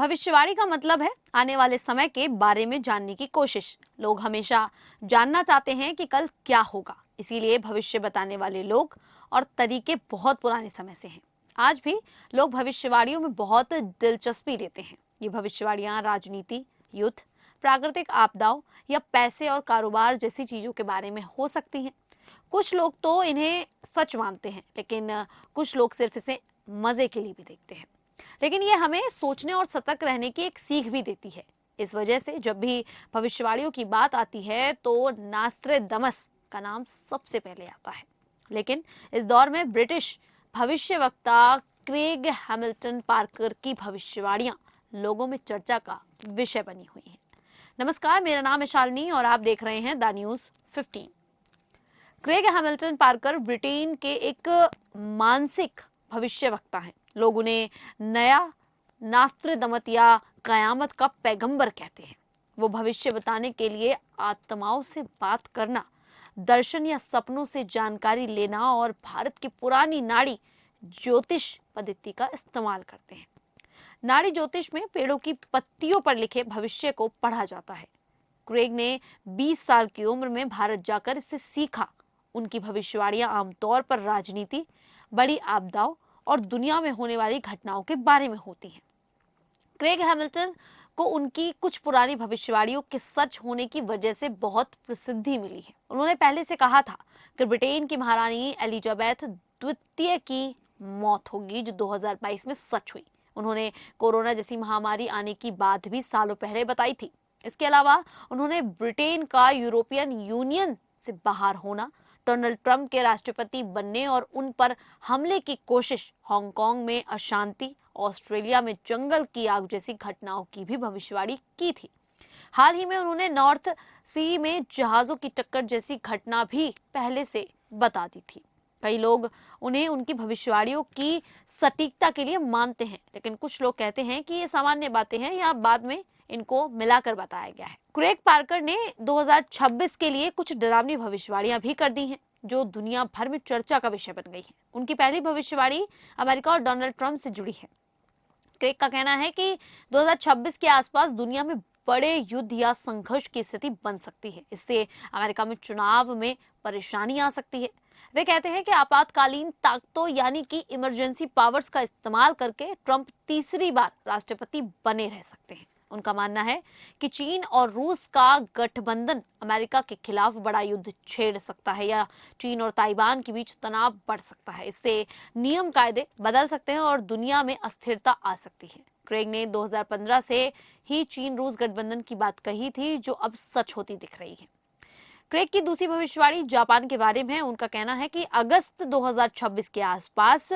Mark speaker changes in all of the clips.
Speaker 1: भविष्यवाणी का मतलब है आने वाले समय के बारे में जानने की कोशिश। लोग हमेशा जानना चाहते हैं कि कल क्या होगा, इसीलिए भविष्य बताने वाले लोग और तरीके बहुत पुराने समय से हैं। आज भी लोग भविष्यवाणियों में बहुत दिलचस्पी लेते हैं। ये भविष्यवाणियां राजनीति, युद्ध, प्राकृतिक आपदाओं या पैसे और कारोबार जैसी चीजों के बारे में हो सकती हैं। कुछ लोग तो इन्हें सच मानते हैं, लेकिन कुछ लोग सिर्फ इसे मजे के लिए भी देखते हैं। लेकिन ये हमें सोचने और सतर्क रहने की एक सीख भी देती है। इस वजह से जब भी भविष्यवाणियों की बात आती है तो नास्ट्रेदमस का नाम सबसे पहले आता है। लेकिन इस दौर में ब्रिटिश भविष्यवक्ता क्रेग हैमिल्टन पार्कर की भविष्यवाणियां लोगों में चर्चा का विषय बनी हुई हैं। नमस्कार, मेरा नाम है शालिनी और आप देख रहे हैं the news 15। Craig Hamilton Parker Britain के एक मानसिक भविष्यवक्ता हैं। लोग उन्हें नया नास्ट्रेदमस या कयामत का पैगंबर कहते हैं। वो भविष्य बताने के लिए आत्माओं से बात करना, दर्शन या सपनों से जानकारी लेना और भारत की पुरानी नाड़ी ज्योतिष पद्धति का इस्तेमाल करते हैं। नाड़ी ज्योतिष में पेड़ों की पत्तियों पर लिखे भविष्य को पढ़ा जाता है। क्रेग ने 20 साल की उम्र में भारत जाकर इससे सीखा। उनकी भविष्यवाणियां आमतौर पर राजनीति, बड़ी आपदाओं और दुनिया में होने वाली घटनाओं के बारे में होती हैं। क्रेग हैमिल्टन को उनकी कुछ पुरानी भविष्यवाणियों के सच होने की वजह से बहुत प्रसिद्धि मिली है। उन्होंने पहले से कहा था कि ब्रिटेन की महारानी एलिजाबेथ द्वितीय की मौत होगी, जो 2022 में सच हुई। उन्होंने कोरोना जैसी महामारी आने की बात भी सालों पहले बताई थी। इसके अलावा उन्होंने ब्रिटेन का यूरोपियन यूनियन से बाहर होना, डोनाल्ड ट्रंप के राष्ट्रपति बनने और उन पर हमले की कोशिश, हांगकांग में अशांति, ऑस्ट्रेलिया में जंगल की आग जैसी घटनाओं की भी भविष्यवाणी की थी। हाल ही में उन्होंने नॉर्थ सी में जहाजों की टक्कर जैसी घटना भी पहले से बता दी थी। कई लोग उन्हें उनकी भविष्यवाणियों की सटीकता के लिए मानते हैं, लेकिन कुछ लोग कहते हैं कि ये सामान्य बातें हैं या बाद में इनको मिलाकर बताया गया है। क्रेग पार्कर ने 2026 के लिए कुछ डरावनी भविष्यवाणियां भी कर दी हैं, जो दुनिया भर में चर्चा का विषय बन गई है। उनकी पहली भविष्यवाणी अमेरिका और डोनाल्ड ट्रंप से जुड़ी है। क्रेग का कहना है कि 2026 के आसपास दुनिया में बड़े युद्ध या संघर्ष की स्थिति बन सकती है। इससे अमेरिका में चुनाव में परेशानी आ सकती है। वे कहते हैं कि आपातकालीन ताकतों यानी कि इमरजेंसी पावर्स का इस्तेमाल करके ट्रंप तीसरी बार राष्ट्रपति बने रह सकते हैं। उनका मानना है कि चीन और रूस का गठबंधन अमेरिका के खिलाफ बड़ा युद्ध छेड़ सकता है या चीन और ताइवान के बीच तनाव बढ़ सकता है। इससे नियम कायदे बदल सकते हैं और दुनिया में अस्थिरता आ सकती है। क्रेग ने 2015 से ही चीन रूस गठबंधन की बात कही थी, जो अब सच होती दिख रही है। क्रेग की दूसरी भविष्यवाणी जापान के बारे में है। उनका कहना है कि अगस्त 2026 के आसपास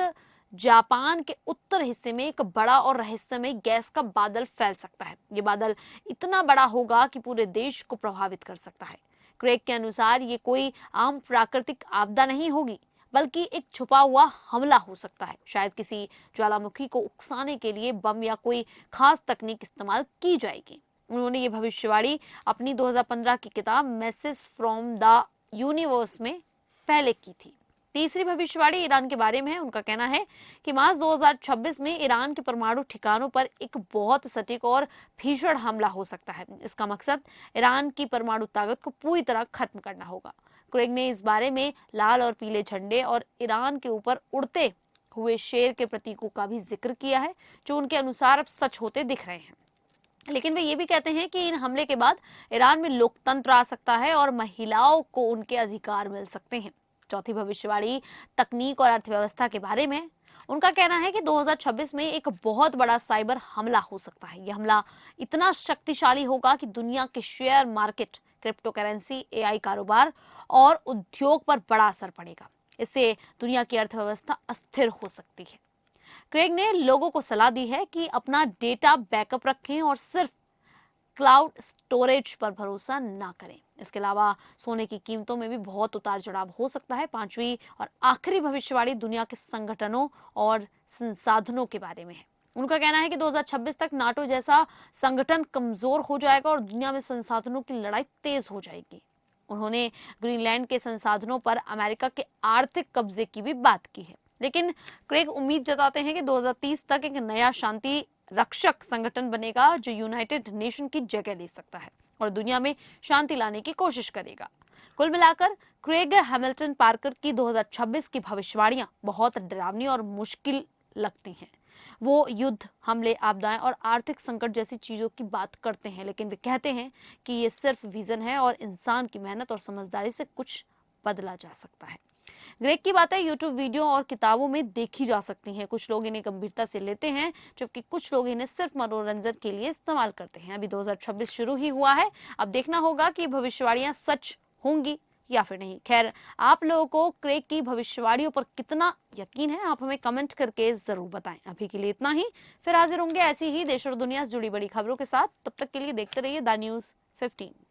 Speaker 1: जापान के उत्तर हिस्से में एक बड़ा और रहस्यमय गैस का बादल फैल सकता है। ये बादल इतना बड़ा होगा कि पूरे देश को प्रभावित कर सकता है। क्रेग के अनुसार ये कोई आम प्राकृतिक आपदा नहीं होगी, बल्कि एक छुपा हुआ हमला हो सकता है। शायद किसी ज्वालामुखी को उकसाने के लिए बम या कोई खास तकनीक इस्तेमाल की जाएगी। उन्होंने ये भविष्यवाणी अपनी 2015 की किताब मैसेज फ्रॉम द यूनिवर्स में पहले की थी। तीसरी भविष्यवाणी ईरान के बारे में है। उनका कहना है कि मार्च 2026 में ईरान के परमाणु ठिकानों पर एक बहुत सटीक और भीषण हमला हो सकता है। इसका मकसद ईरान की परमाणु ताकत को पूरी तरह खत्म करना होगा। क्रेग ने इस बारे में लाल और पीले झंडे और ईरान के ऊपर उड़ते हुए शेर के प्रतीकों का भी जिक्र किया है, जो उनके अनुसार अब सच होते दिख रहे हैं। लेकिन वे ये भी कहते हैं कि इन हमले के बाद ईरान में लोकतंत्र आ सकता है और महिलाओं को उनके अधिकार मिल सकते हैं। चौथी भविष्यवाणी तकनीक और अर्थव्यवस्था के बारे में। उनका कहना है कि 2026 में एक बहुत बड़ा साइबर हमला हो सकता है। यह हमला इतना शक्तिशाली होगा कि दुनिया के share market, crypto currency, AI कारोबार और उद्योग पर बड़ा असर पड़ेगा। इससे दुनिया की अर्थव्यवस्था अस्थिर हो सकती है। क्रेग ने लोगों को सलाह दी है कि अपना डेटा बैकअप रखें और सिर्फ क्लाउड स्टोरेज पर भरोसा ना करें। इसके अलावा सोने की कीमतों में भी बहुत उतार चढ़ाव हो सकता है। पांचवी और आखिरी भविष्यवाणी दुनिया के संगठनों और संसाधनों के बारे में है। उनका कहना है कि 2026 तक नाटो जैसा संगठन कमजोर हो जाएगा और दुनिया में संसाधनों की लड़ाई तेज हो जाएगी। उन्होंने ग्रीनलैंड के संसाधनों पर अमेरिका के आर्थिक कब्जे की भी बात की है। लेकिन क्रेग उम्मीद जताते हैं कि 2030 तक एक नया शांति रक्षक संगठन बनेगा जो यूनाइटेड नेशन की जगह ले सकता है और दुनिया में शांति लाने की कोशिश करेगा। कुल मिलाकर क्रेग हैमिल्टन पार्कर की 2026 की भविष्यवाणियां बहुत डरावनी और मुश्किल लगती हैं। वो युद्ध, हमले, आपदाएं और आर्थिक संकट जैसी चीजों की बात करते हैं, लेकिन वे कहते हैं कि ये सिर्फ विजन है और इंसान की मेहनत और समझदारी से कुछ बदला जा सकता है। ग्रेग की बातें यूट्यूब वीडियो और किताबों में देखी जा सकती हैं। कुछ लोग इन्हें गंभीरता से लेते हैं, जबकि कुछ लोग इन्हें सिर्फ मनोरंजन के लिए इस्तेमाल करते हैं। अभी 2026 शुरू ही हुआ है, अब देखना होगा कि भविष्यवाणियां सच होंगी या फिर नहीं। खैर, आप लोगों को क्रेग की भविष्यवाणियों पर कितना यकीन है, आप हमें कमेंट करके जरूर बताएं। अभी के लिए इतना ही, फिर हाजिर होंगे ऐसी ही देश और दुनिया से जुड़ी बड़ी खबरों के साथ। तब तक के लिए देखते रहिए द न्यूज़ 15।